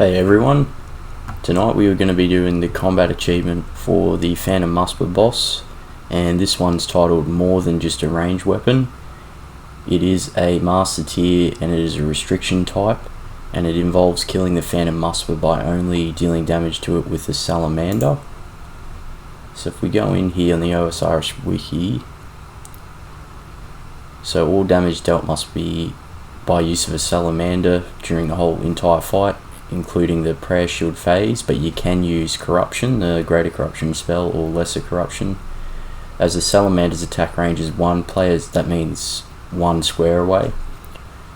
Hey everyone, tonight we are going to be doing the combat achievement for the Phantom Muspah boss, and this one's titled More Than Just a Ranged Weapon. It is a master tier and it is a restriction type, and it involves killing the Phantom Muspah by only dealing damage to it with the salamander. So if we go in here on the OSRS wiki, so all damage dealt must be by use of a salamander during the whole entire fight, including the prayer shield phase, but you can use corruption, the greater corruption spell, or lesser corruption. As the salamander's attack range is 1 players, that means 1 square away.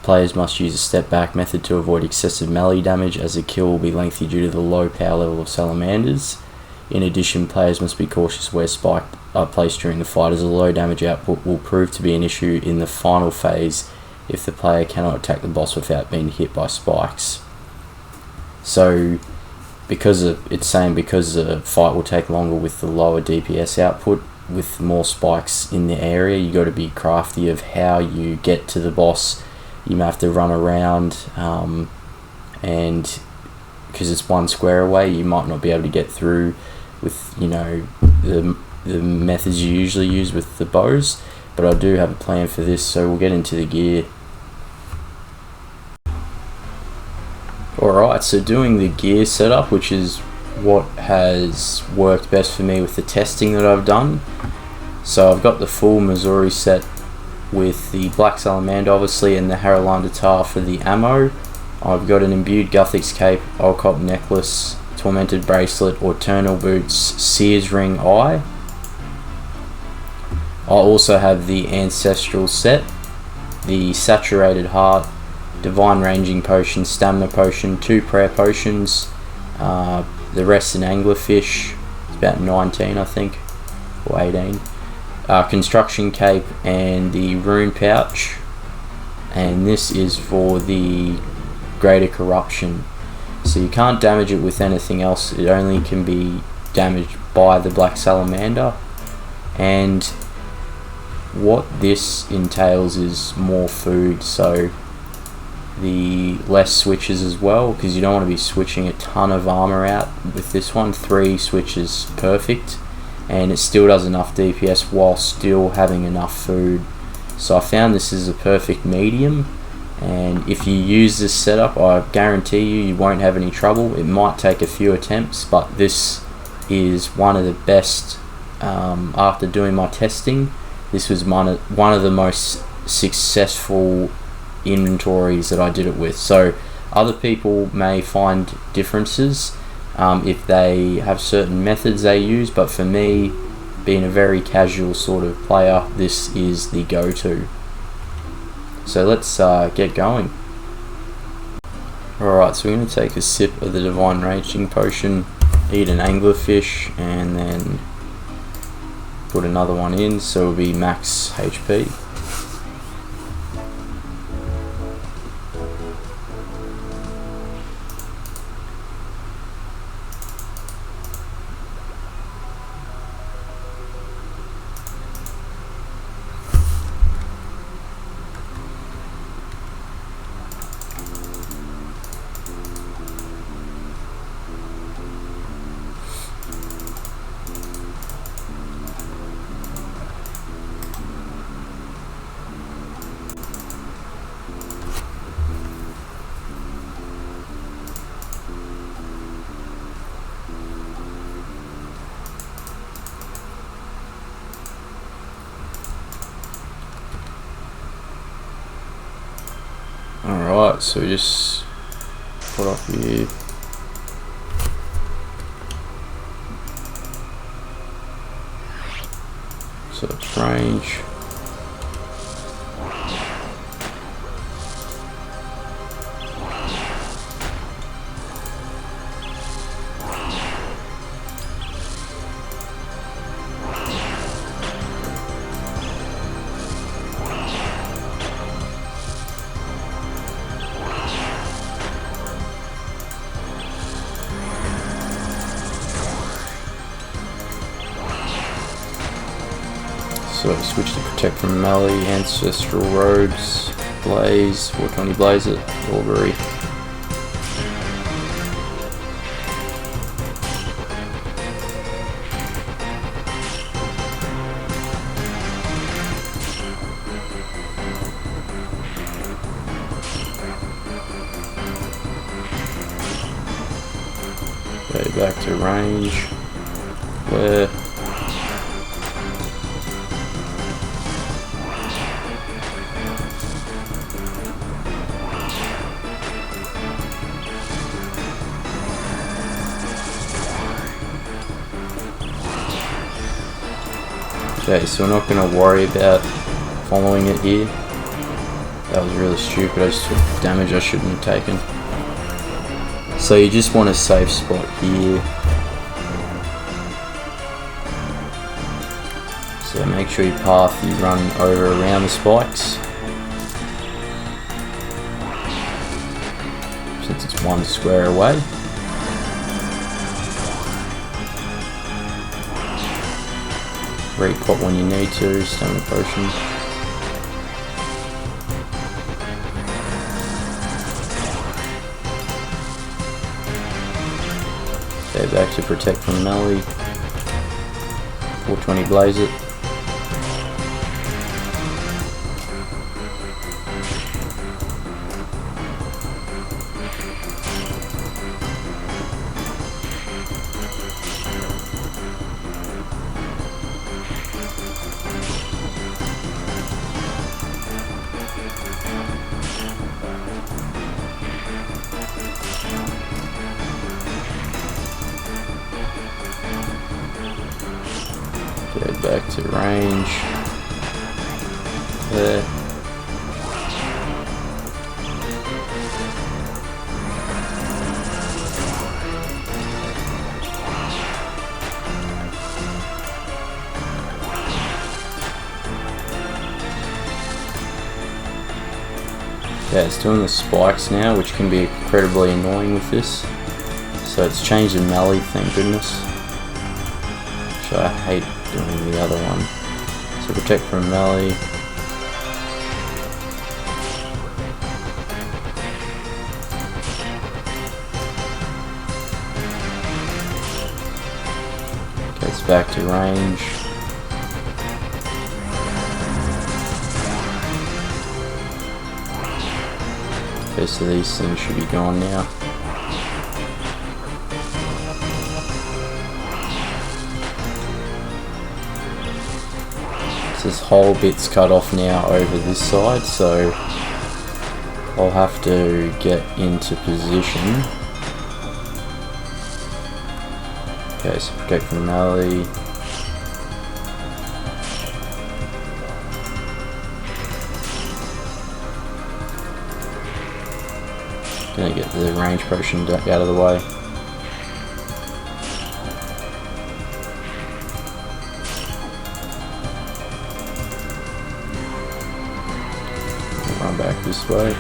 Players must use a step back method to avoid excessive melee damage, as the kill will be lengthy due to the low power level of salamanders. In addition, players must be cautious where spikes are placed during the fight, as a low damage output will prove to be an issue in the final phase if the player cannot attack the boss without being hit by spikes. So because the fight will take longer with the lower DPS output, with more spikes in the area, you got to be crafty of how you get to the boss. You may have to run around, and because it's 1 square away, you might not be able to get through with the methods you usually use with the bows. But I do have a plan for this, so we'll get into the gear. Alright, so doing the gear setup, which is what has worked best for me with the testing that I've done. So I've got the full Missouri set with the black salamander obviously, and the Haralander tar for the ammo. I've got an imbued Guthix cape, Olcott necklace, tormented bracelet, Eternal boots, Sears ring eye. I also have the ancestral set, the saturated heart, divine ranging potion, stamina potion, 2 prayer potions, the rest in anglerfish. It's about 19 I think, or 18. Construction cape and the rune pouch, and this is for the greater corruption. So you can't damage it with anything else, it only can be damaged by the black salamander. And what this entails is more food, so the less switches as well, because you don't want to be switching a ton of armor out with this one. 3 switches perfect, and it still does enough DPS while still having enough food. So I found this is a perfect medium, and if you use this setup, I guarantee you won't have any trouble. It might take a few attempts, but this is one of the best. After doing my testing, this was one of the most successful inventories that I did it with. So other people may find differences if they have certain methods they use, but for me, being a very casual sort of player, this is the go-to. So let's get going. Alright, so we're going to take a sip of the divine ranging potion, eat an anglerfish, and then put another one in, so it'll be max HP. Alright, so just put up here. So it's range. So switch to protect from melee, ancestral robes, blaze, 420 blaze it, augury. Go back to range. Flare. Okay, so we're not going to worry about following it here. That was really stupid, I just took damage I shouldn't have taken. So you just want a safe spot here. So make sure your path you run over around the spikes. Since it's 1 square away. Repot when you need to, stamina potion. Okay, back to protect from melee. 420 blaze it. Go back to range. There. Okay, it's doing the spikes now, which can be incredibly annoying with this. So it's changed the melee, thank goodness. Which I hate doing the other one. So protect from melee. Okay, it's back to range. Okay, so these things should be gone now. This whole bit's cut off now over this side, so I'll have to get into position. Okay, so protect from melee. Gonna get the range potion out of the way. Run back this way.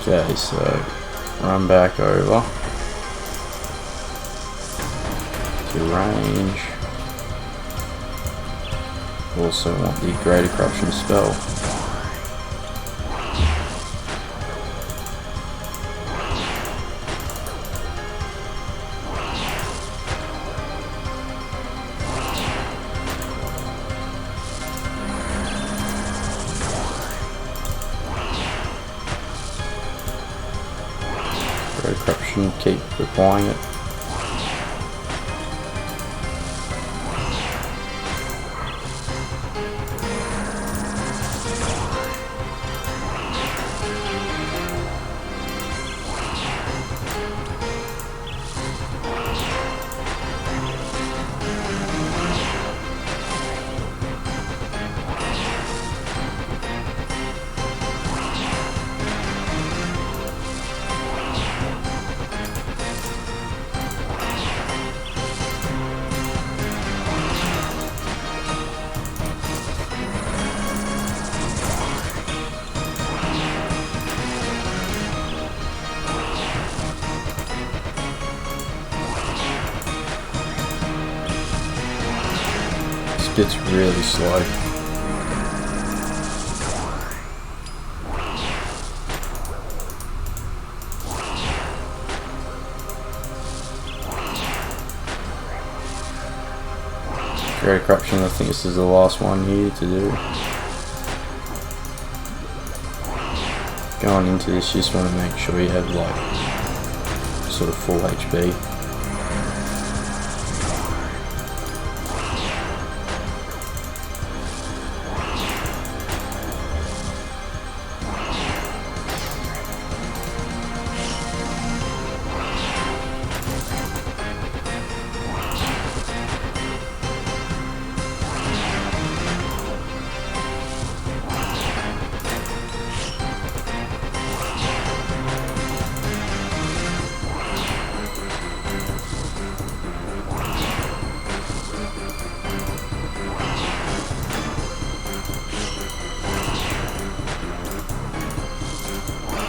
Okay, so run back over to range. Also want the Greater Corruption spell. Greater Corruption, keep applying it. It's really slow. Great corruption, I think this is the last one here to do. Going into this, you just want to make sure you have like sort of full HP.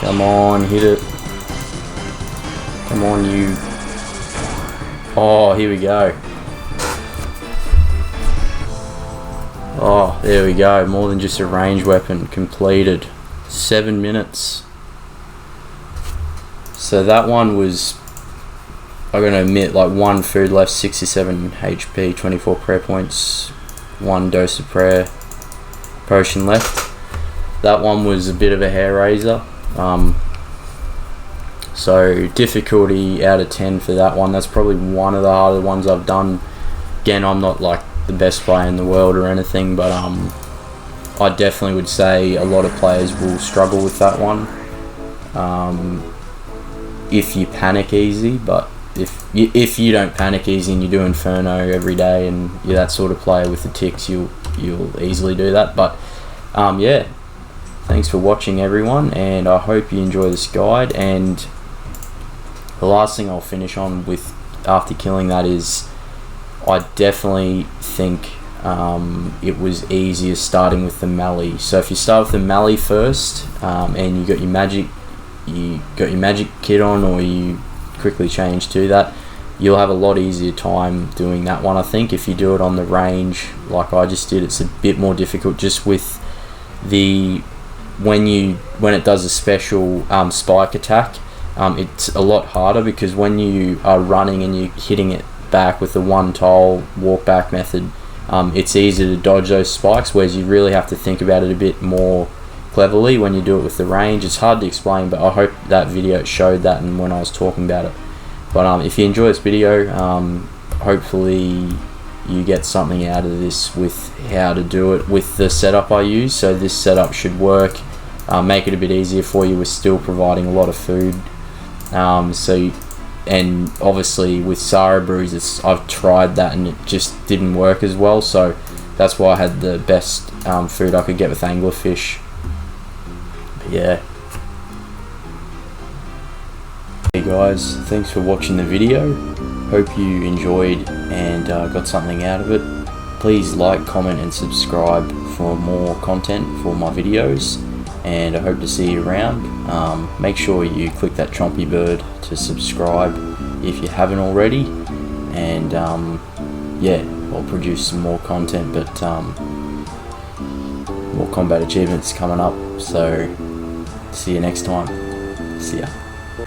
Come on, hit it. Come on, you. Oh, here we go. Oh, there we go. More than just a ranged weapon. Completed. 7 minutes. So that one was, I'm going to admit, like 1 food left, 67 HP, 24 prayer points, 1 dose of prayer potion left. That one was a bit of a hair raiser. So difficulty out of 10 for that one. That's probably one of the harder ones I've done. Again, I'm not like the best player in the world or anything, but I definitely would say a lot of players will struggle with that one if you panic easy. But if you don't panic easy and you do Inferno every day and you're that sort of player with the ticks, you'll easily do that. But yeah, thanks for watching everyone, and I hope you enjoy this guide. And the last thing I'll finish on with after killing that is, I definitely think it was easier starting with the melee. So if you start with the melee first, and you got your magic kit on, or you quickly change to that, you'll have a lot easier time doing that one. I think if you do it on the range like I just did, it's a bit more difficult just with the when it does a special spike attack. It's a lot harder because when you are running and you're hitting it back with the one tile walk back method, it's easy to dodge those spikes, whereas you really have to think about it a bit more cleverly when you do it with the range. It's hard to explain, but I hope that video showed that and when I was talking about it. But if you enjoy this video, hopefully you get something out of this with how to do it with the setup I use. So this setup should work, make it a bit easier for you. We're still providing a lot of food, and obviously with Sara Brews, I've tried that and it just didn't work as well, so that's why I had the best food I could get with anglerfish. But yeah, hey guys, thanks for watching the video. Hope you enjoyed and got something out of it. Please like, comment and subscribe for more content for my videos, and I hope to see you around. Make sure you click that chompy bird to subscribe if you haven't already, and yeah, I'll produce some more content, but more combat achievements coming up, so see you next time. See ya.